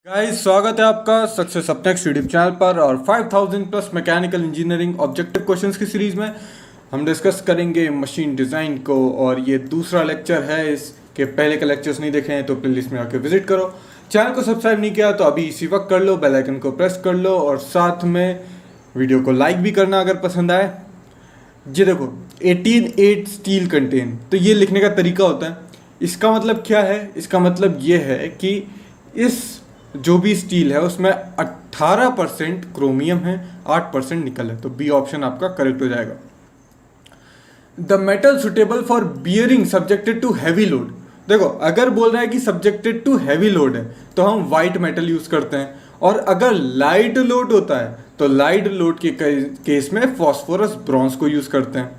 Guys, स्वागत है आपका सक्सेस अपनेक्स्ट यूट्यूब चैनल पर और 5000 plus mechanical engineering objective questions की सीरीज में हम डिस्कस करेंगे मशीन डिज़ाइन को। और ये दूसरा लेक्चर है, इसके पहले के लेक्चर्स नहीं देखे हैं तो प्लेलिस्ट में आके विजिट करो। चैनल को सब्सक्राइब नहीं किया तो अभी इसी वक्त कर लो, बेल आइकन को प्रेस कर लो और साथ में वीडियो को लाइक भी करना अगर पसंद आए। जी देखो, 18 स्टील कंटेन, तो ये लिखने का तरीका होता है। इसका मतलब क्या है? इसका मतलब ये है कि इस जो भी स्टील है उसमें 18% क्रोमियम है, 8% निकल है, तो बी ऑप्शन आपका करेक्ट हो जाएगा। The metal suitable for bearing subjected to heavy load. देखो, अगर बोल रहा है कि सब्जेक्टेड टू हैवी लोड है तो हम वाइट मेटल यूज करते हैं, और अगर लाइट लोड होता है तो लाइट लोड के केस में फॉस्फोरस ब्रॉन्ज को यूज करते हैं।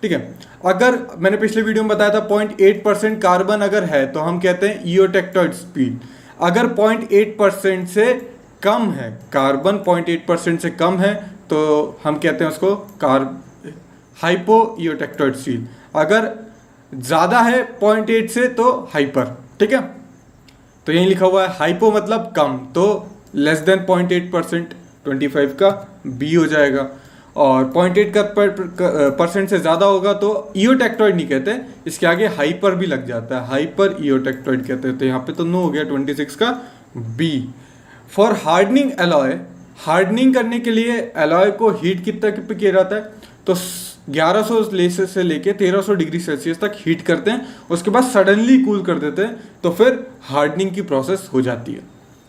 ठीक है, अगर मैंने पिछले वीडियो में बताया था 0.8% कार्बन अगर है तो हम कहते हैं ईओटेक्टोइड स्टील। अगर 0.8% से कम है, कार्बन 0.8% से कम है तो हम कहते हैं उसको हाइपो ईओटेक्टोइड स्टील। अगर ज़्यादा है 0.8 से तो हाइपर। ठीक है, तो यही लिखा हुआ है हाइपो मतलब कम, तो लेस देन 0.8%, 25 का बी हो जाएगा। और 0.8 का परसेंट से ज़्यादा होगा तो ईओटेक्टोइड नहीं कहते, इसके आगे हाइपर भी लग जाता है, हाइपर ईओटेक्टोइड कहते हैं। तो यहाँ पे तो नो हो गया, 26 का B. For hardening alloy, hardening करने के लिए एलॉय को हीट कितना पे किया जाता है? तो 1100 से लेके 1300 डिग्री सेल्सियस तक हीट करते हैं, उसके बाद सडनली कूल कर देते हैं, तो फिर हार्डनिंग की प्रोसेस हो जाती है।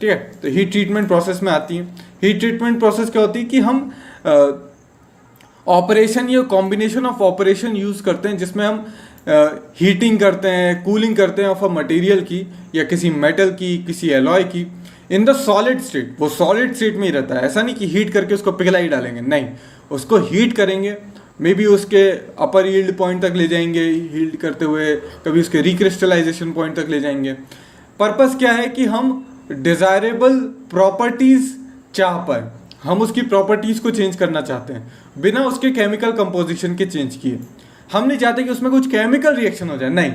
ठीक है, तो हीट ट्रीटमेंट प्रोसेस में आती है। हीट ट्रीटमेंट प्रोसेस क्या होती है कि हम ऑपरेशन या कॉम्बिनेशन ऑफ ऑपरेशन यूज़ करते हैं जिसमें हम हीटिंग करते हैं, कूलिंग करते हैं ऑफ अ मटेरियल की या किसी मेटल की, किसी एलॉय की इन द सॉलिड स्टेट। वो सॉलिड स्टेट में ही रहता है, ऐसा नहीं कि हीट करके उसको पिघला ही डालेंगे, नहीं, उसको हीट करेंगे, मे बी उसके अपर यील्ड पॉइंट तक ले जाएंगे, हील्ड करते हुए कभी उसके रिक्रिस्टलाइजेशन पॉइंट तक ले जाएंगे। पर्पस क्या है कि हम डिज़ायरेबल प्रॉपर्टीज़ चाह पाए, हम उसकी प्रॉपर्टीज़ को चेंज करना चाहते हैं बिना उसके केमिकल कंपोजिशन के चेंज किए। हम नहीं चाहते कि उसमें कुछ केमिकल रिएक्शन हो जाए, नहीं,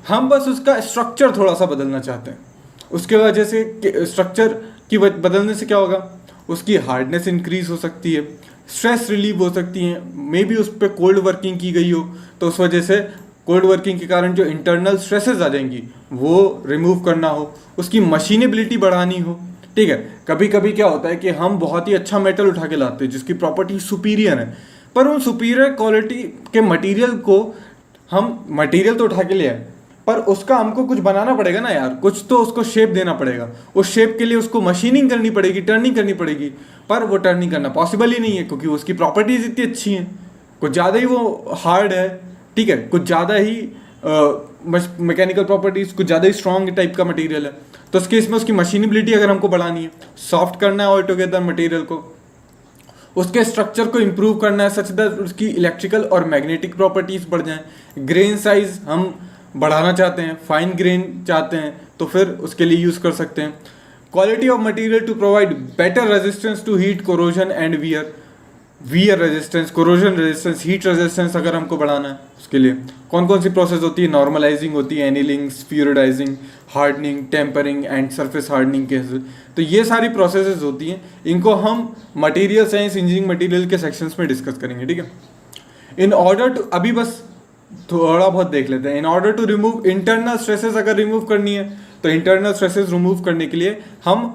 हम बस उसका स्ट्रक्चर थोड़ा सा बदलना चाहते हैं। उसके वजह से स्ट्रक्चर की बदलने से क्या होगा? उसकी हार्डनेस इंक्रीज हो सकती है, स्ट्रेस रिलीव हो सकती है, मे बी उस पर कोल्ड वर्किंग की गई हो तो उस वजह से कोल्ड वर्किंग के कारण जो इंटरनल स्ट्रेसेस आ जाएंगी वो रिमूव करना हो, उसकी मशीनेबिलिटी बढ़ानी हो। ठीक है, कभी कभी क्या होता है कि हम बहुत ही अच्छा मेटल उठा के लाते हैं जिसकी प्रॉपर्टी सुपीरियर है, पर उन सुपीरियर क्वालिटी के मटेरियल को हम मटेरियल तो उठा के ले आए, पर उसका हमको कुछ बनाना पड़ेगा ना यार, कुछ तो उसको शेप देना पड़ेगा। उस शेप के लिए उसको मशीनिंग करनी पड़ेगी, टर्निंग करनी पड़ेगी, पर वो टर्निंग करना पॉसिबल ही नहीं है क्योंकि उसकी प्रॉपर्टीज इतनी अच्छी हैं। कुछ ज़्यादा ही वो हार्ड है, ठीक है, कुछ ज़्यादा ही मैकेनिकल प्रॉपर्टीज, कुछ ज़्यादा ही स्ट्रॉन्ग टाइप का मटेरियल है। तो उस केस में उसकी मशीनेबिलिटी अगर हमको बढ़ानी है, सॉफ्ट करना है ऑल टुगेदर मटेरियल को, उसके स्ट्रक्चर को इम्प्रूव करना है सच दैट उसकी इलेक्ट्रिकल और मैग्नेटिक प्रॉपर्टीज बढ़ जाएं, ग्रेन साइज हम बढ़ाना चाहते हैं, फाइन ग्रेन चाहते हैं, तो फिर उसके लिए यूज़ कर सकते हैं। Quality of material to provide better resistance to heat, corrosion and wear resistance, corrosion resistance, heat resistance अगर हमको बढ़ाना है उसके लिए कौन कौन सी प्रोसेस होती है? नॉर्मलाइजिंग होती है, annealing, spheroidising, hardening, tempering and surface hardening के। तो ये सारी प्रोसेसेस होती हैं, इनको हम मटेरियल साइंस, इंजीनियरिंग मटेरियल के सेक्शंस में डिस्कस करेंगे। ठीक है, इन ऑर्डर टू, अभी बस थोड़ा बहुत देख लेते हैं। In order to remove internal stresses, अगर रिमूव करनी है तो इंटरनल स्ट्रेसेस रिमूव करने के लिए हम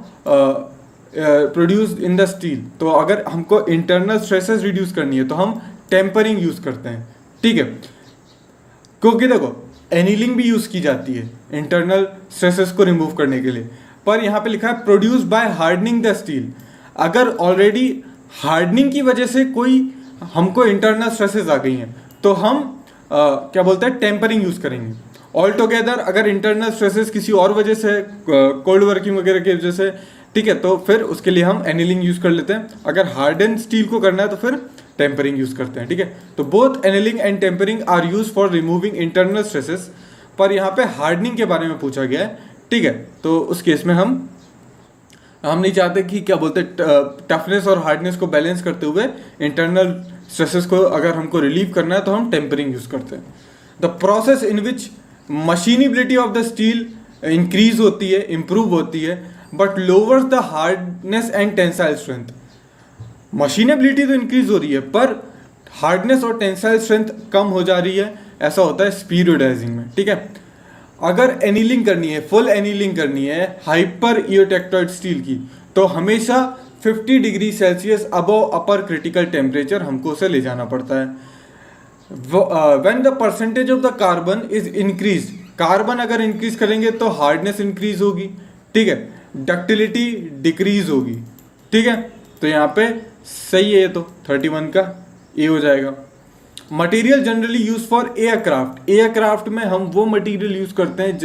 प्रोड्यूस इन द स्टील, तो अगर हमको इंटरनल स्ट्रेसेस रिड्यूस करनी है तो हम टेम्परिंग यूज करते हैं। ठीक है, क्योंकि देखो एनीलिंग भी यूज की जाती है इंटरनल स्ट्रेसेस को रिमूव करने के लिए, पर यहाँ पे लिखा है produce by hardening the steel. अगर ऑलरेडी हार्डनिंग की वजह से कोई हमको इंटरनल स्ट्रेसेस आ गई हैं तो हम क्या बोलते हैं, टेम्परिंग यूज करेंगे। ऑल टुगेदर अगर इंटरनल स्ट्रेसेस किसी और वजह से, कोल्ड वर्किंग वगैरह की वजह से, ठीक है, तो फिर उसके लिए हम एनीलिंग यूज कर लेते हैं। अगर हार्डन स्टील को करना है तो फिर टेम्परिंग यूज करते हैं। ठीक है, तो both annealing and tempering are use for removing internal stresses, पर यहाँ पे हार्डनिंग के बारे में पूछा गया है। ठीक है, तो उस केस में हम नहीं चाहते कि क्या बोलते टफनेस और हार्डनेस को बैलेंस करते हुए इंटरनल स्ट्रेसेस को अगर हमको रिलीव करना है तो हम टेम्परिंग यूज करते हैं। The process in which machinability of the steel increase होती है, इम्प्रूव होती है but lowers the hardness and tensile strength. Machinability तो इंक्रीज हो रही है पर हार्डनेस और टेंसाइल स्ट्रेंथ कम हो जा रही है, ऐसा होता है स्पीरियोडाइजिंग में। ठीक है, अगर एनीलिंग करनी है, फुल एनीलिंग करनी है हाइपर ईओटेक्टोइड स्टील की, तो हमेशा 50 डिग्री सेल्सियस अबव अपर क्रिटिकल टेम्परेचर हमको उसे ले जाना पड़ता है। When the percentage of the carbon is increase, carbon अगर इंक्रीज करेंगे तो हार्डनेस इंक्रीज होगी। ठीक है, डक्टिलिटी डिक्रीज होगी। ठीक है, तो यहाँ पे सही है, ये तो 31 का ए हो जाएगा। Material generally use for aircraft, aircraft में हम वो मटेरियल यूज करते हैं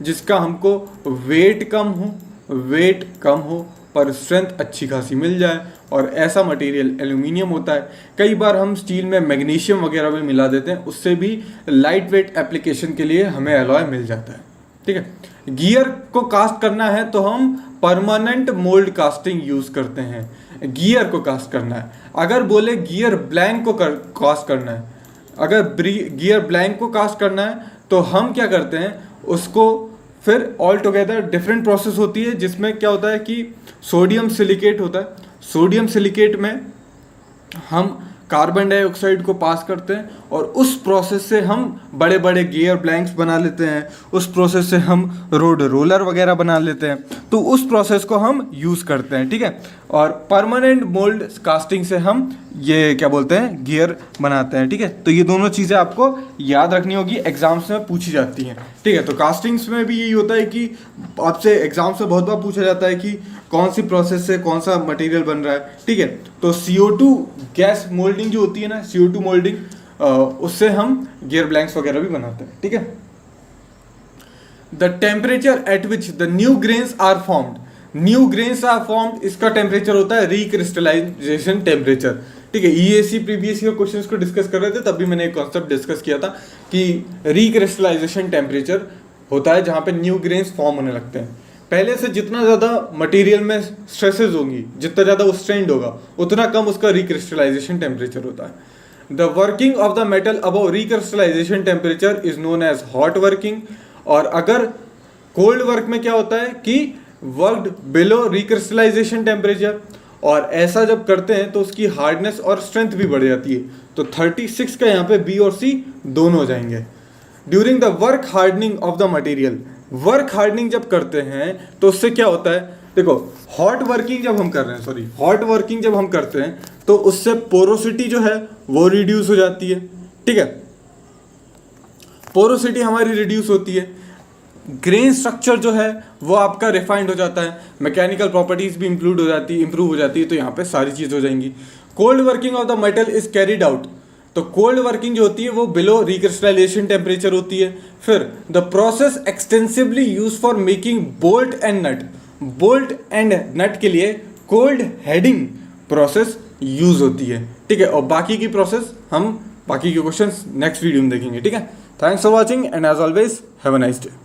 जिसका हमको वेट कम हो पर स्ट्रेंथ अच्छी खासी मिल जाए, और ऐसा मटेरियल एल्यूमिनियम होता है। कई बार हम स्टील में मैग्नीशियम वगैरह भी मिला देते हैं, उससे भी लाइट वेट एप्लीकेशन के लिए हमें एलॉय मिल जाता है। ठीक है, गियर को कास्ट करना है तो हम परमानेंट मोल्ड कास्टिंग यूज करते हैं। गियर को कास्ट करना है, अगर बोले गियर ब्लैंक को कास्ट करना है, अगर गियर ब्लैंक को कास्ट करना है तो हम क्या करते हैं, उसको फिर ऑल टुगेदर डिफरेंट प्रोसेस होती है, जिसमें क्या होता है कि सोडियम सिलिकेट होता है। सोडियम सिलिकेट में हम कार्बन डाइऑक्साइड को पास करते हैं और उस प्रोसेस से हम बड़े बड़े गियर ब्लैंक्स बना लेते हैं, उस प्रोसेस से हम रोड रोलर वगैरह बना लेते हैं, तो उस प्रोसेस को हम यूज़ करते हैं। ठीक है, और परमानेंट मोल्ड कास्टिंग से हम ये क्या बोलते हैं, गियर बनाते हैं। ठीक है, तो ये दोनों चीज़ें आपको याद रखनी होगी, एग्जाम्स में पूछी जाती हैं। ठीक है, तो कास्टिंग्स में भी यही होता है कि आपसे एग्जाम से बहुत बार पूछा जाता है कि कौन सी प्रोसेस से कौन सा मटेरियल बन रहा है। ठीक है, तो CO2 गैस मोल्डिंग जो होती है ना, CO2 मोल्डिंग, उससे हम गियर ब्लैंक्स वगैरह भी बनाते हैं। ठीक है, the temperature at which the new grains are formed, new grains are formed, इसका टेम्परेचर होता है रिक्रिस्टलाइजेशन टेम्परेचर। ठीक है, EAC प्रीवियस ईयर क्वेश्चंस को डिस्कस कर रहे थे, तब भी मैंने एक कॉन्सेप्ट डिस्कस किया था कि रिक्रिस्टलाइजेशन टेम्परेचर होता है जहाँ पे न्यू ग्रेन्स फॉर्म होने लगते हैं। पहले से जितना ज़्यादा मटेरियल में स्ट्रेसेस होंगी, जितना ज़्यादा वो स्ट्रेंड होगा, उतना कम उसका रिक्रिस्टलाइजेशन टेम्परेचर होता है। The working of the metal above recrystallization temperature is known as hot working. और अगर कोल्ड वर्क में क्या होता है कि वर्कड बिलो रिक्रिस्टलाइजेशन टेम्परेचर, और ऐसा जब करते हैं तो उसकी हार्डनेस और स्ट्रेंथ भी बढ़ जाती है। तो 36 का यहाँ पे B और C दोनों हो जाएंगे। During the work hardening of the material, work hardening जब करते हैं तो उससे क्या होता है, देखो हॉट वर्किंग जब हम करते हैं तो उससे पोरोसिटी जो है वो रिड्यूस हो जाती है। ठीक है, पोरोसिटी हमारी रिड्यूस होती है, ग्रेन स्ट्रक्चर जो है वो आपका रिफाइंड हो जाता है, मैकेनिकल प्रॉपर्टीज भी इंप्रूव हो जाती है, तो यहाँ पे सारी चीज़ हो जाएंगी। Cold working of the metal is carried out, तो कोल्ड वर्किंग जो होती है वो बिलो रिक्रिस्टलाइजेशन टेम्परेचर होती है। फिर the process extensively use for making bolt and nut, bolt and nut के लिए कोल्ड हेडिंग प्रोसेस यूज होती है। ठीक है, और बाकी की प्रोसेस हम बाकी के क्वेश्चंस नेक्स्ट वीडियो में देखेंगे। ठीक है, thanks for watching and as always have a nice day.